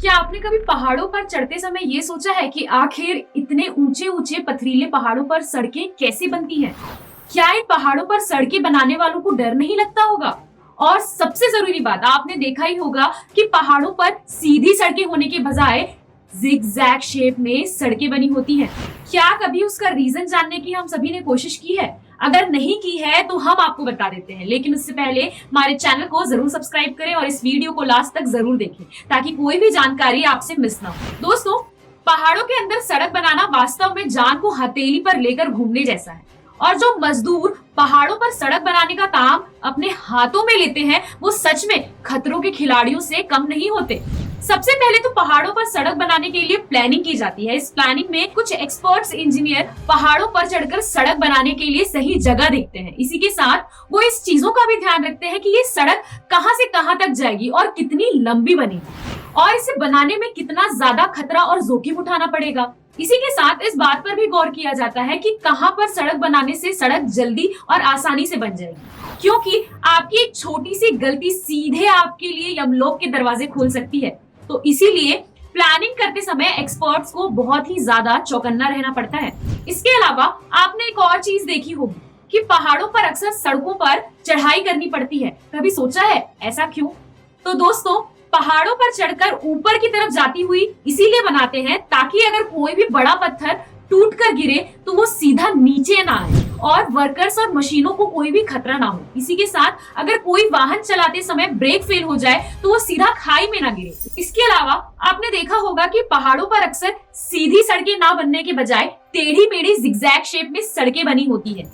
क्या आपने कभी पहाड़ों पर चढ़ते समय ये सोचा है कि आखिर इतने ऊंचे ऊंचे पथरीले पहाड़ों पर सड़कें कैसे बनती हैं? क्या इन पहाड़ों पर सड़कें बनाने वालों को डर नहीं लगता होगा? और सबसे जरूरी बात, आपने देखा ही होगा कि पहाड़ों पर सीधी सड़कें होने के बजाय जिगजैग शेप में सड़कें बनी होती हैं। क्या कभी उसका रीजन जानने की हम सभी ने कोशिश की है? अगर नहीं की है तो हम आपको बता देते हैं, लेकिन उससे पहले हमारे चैनल को जरूर सब्सक्राइब करें और इस वीडियो को लास्ट तक जरूर देखें ताकि कोई भी जानकारी आपसे मिस ना हो। दोस्तों, पहाड़ों के अंदर सड़क बनाना वास्तव में जान को हथेली पर लेकर घूमने जैसा है, और जो मजदूर पहाड़ों पर सड़क बनाने का काम अपने हाथों में लेते हैं वो सच में खतरों के खिलाड़ियों से कम नहीं होते। सबसे पहले तो पहाड़ों पर सड़क बनाने के लिए प्लानिंग की जाती है। इस प्लानिंग में कुछ एक्सपर्ट्स इंजीनियर पहाड़ों पर चढ़कर सड़क बनाने के लिए सही जगह देखते हैं। इसी के साथ वो इस चीजों का भी ध्यान रखते हैं कि ये सड़क कहां से कहां तक जाएगी और कितनी लंबी बनेगी, और इसे बनाने में कितना ज्यादा खतरा और जोखिम उठाना पड़ेगा। इसी के साथ इस बात पर भी गौर किया जाता है कि कहां पर सड़क बनाने से सड़क जल्दी और आसानी से बन जाएगी, क्योंकि आपकी एक छोटी सी गलती सीधे आपके लिए यमलोक के दरवाजे खोल सकती है। तो इसीलिए प्लानिंग करते समय एक्सपर्ट्स को बहुत ही ज्यादा चौकन्ना रहना पड़ता है। इसके अलावा आपने एक और चीज देखी होगी कि पहाड़ों पर अक्सर सड़कों पर चढ़ाई करनी पड़ती है। कभी सोचा है ऐसा क्यों? तो दोस्तों, पहाड़ों पर चढ़कर ऊपर की तरफ जाती हुई इसीलिए बनाते हैं ताकि अगर कोई भी बड़ा पत्थर टूट कर गिरे तो वो सीधा नीचे ना आए और वर्कर्स और मशीनों को कोई भी खतरा ना हो। इसी के साथ अगर कोई वाहन चलाते समय ब्रेक फेल हो जाए तो वो सीधा खाई में ना गिरे। इसके अलावा आपने देखा होगा कि पहाड़ों पर अक्सर सीधी सड़कें ना बनने के बजाय टेढ़ी मेढ़ी जिगजैग शेप में सड़कें बनी होती है।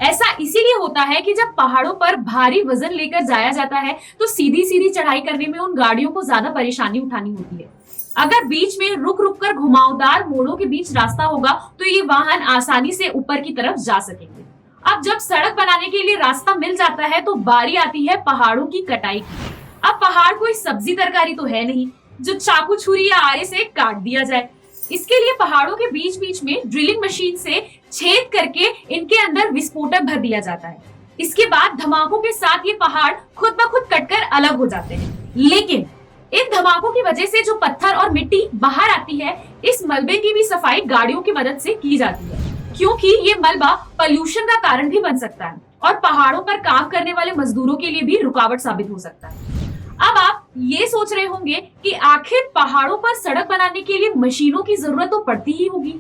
ऐसा इसीलिए होता है कि जब पहाड़ों पर भारी वजन लेकर जाया जाता है तो सीधी सीधी चढ़ाई करने में उन गाड़ियों को ज्यादा परेशानी उठानी होती है। अगर बीच में रुक रुक कर घुमावदार मोड़ों के बीच रास्ता होगा तो ये वाहन आसानी से ऊपर की तरफ जा सकेंगे। अब जब सड़क बनाने के लिए रास्ता मिल जाता है तो बारी आती है पहाड़ों की कटाई की। अब पहाड़ कोई सब्जी तरकारी तो है नहीं जो चाकू छुरी या आरे से काट दिया जाए। इसके लिए पहाड़ों के बीच बीच में ड्रिलिंग मशीन से छेद करके इनके अंदर विस्फोटक भर दिया जाता है। इसके बाद धमाकों के साथ ये पहाड़ खुद ब खुद कटकर अलग हो जाते हैं। लेकिन इन धमाकों की वजह से जो पत्थर और मिट्टी बाहर आती है, इस मलबे की भी सफाई गाड़ियों की मदद से की जाती है, क्योंकि ये मलबा पोल्यूशन का कारण भी बन सकता है और पहाड़ों पर काम करने वाले मजदूरों के लिए भी रुकावट साबित हो सकता है। अब आप ये सोच रहे होंगे कि आखिर पहाड़ों पर सड़क बनाने के लिए मशीनों की जरूरत तो पड़ती ही होगी,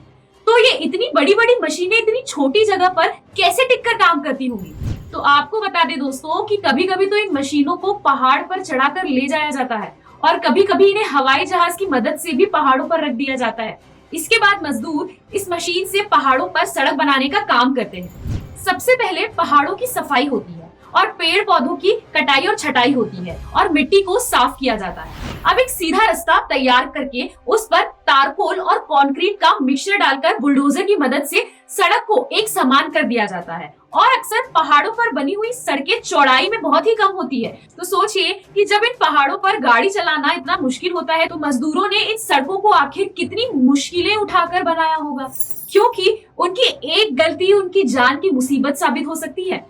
तो ये इतनी बड़ी बड़ी मशीनें इतनी छोटी जगह पर कैसे टिककर काम करती होंगी? तो आपको बता दें दोस्तों कि कभी कभी तो इन मशीनों को पहाड़ पर चढ़ाकर ले जाया जाता है और कभी कभी इन्हें हवाई जहाज की मदद से भी पहाड़ों पर रख दिया जाता है। इसके बाद मजदूर इस मशीन से पहाड़ों पर सड़क बनाने का काम करते हैं। सबसे पहले पहाड़ों की सफाई होती है और पेड़ पौधों की कटाई और छटाई होती है और मिट्टी को साफ किया जाता है। अब एक सीधा रास्ता तैयार करके उस पर तारकोल और कंक्रीट का मिक्सचर डालकर बुलडोजर की मदद से सड़क को एक समान कर दिया जाता है। और अक्सर पहाड़ों पर बनी हुई सड़कें चौड़ाई में बहुत ही कम होती है। तो सोचिए कि जब इन पहाड़ों पर गाड़ी चलाना इतना मुश्किल होता है तो मजदूरों ने इन सड़कों को आखिर कितनी मुश्किलें उठाकर बनाया होगा, क्योंकि उनकी एक गलती उनकी जान की मुसीबत साबित हो सकती है।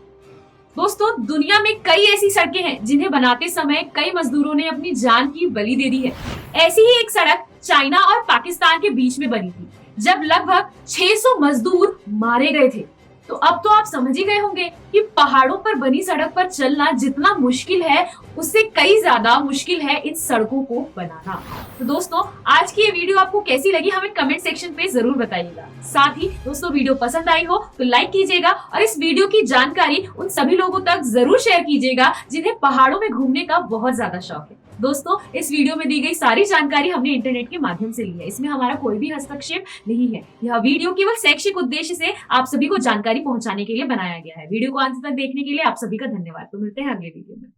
दोस्तों, दुनिया में कई ऐसी सड़कें हैं जिन्हें बनाते समय कई मजदूरों ने अपनी जान की बलि दे दी है। ऐसी ही एक सड़क चाइना और पाकिस्तान के बीच में बनी थी जब लगभग 600 मजदूर मारे गए थे। तो अब तो आप समझ ही गए होंगे कि पहाड़ों पर बनी सड़क पर चलना जितना मुश्किल है उससे कई ज्यादा मुश्किल है इन सड़कों को बनाना। तो दोस्तों, आज की ये वीडियो आपको कैसी लगी हमें कमेंट सेक्शन पे जरूर बताइएगा। साथ ही दोस्तों, वीडियो पसंद आई हो तो लाइक कीजिएगा और इस वीडियो की जानकारी उन सभी लोगों तक जरूर शेयर कीजिएगा जिन्हें पहाड़ों में घूमने का बहुत ज्यादा शौक है। दोस्तों, इस वीडियो में दी गई सारी जानकारी हमने इंटरनेट के माध्यम से ली है, इसमें हमारा कोई भी हस्तक्षेप नहीं है। यह वीडियो केवल शैक्षिक उद्देश्य से आप सभी को जानकारी पहुंचाने के लिए बनाया गया है। वीडियो को अंत तक देखने के लिए आप सभी का धन्यवाद। तो मिलते हैं अगले वीडियो में।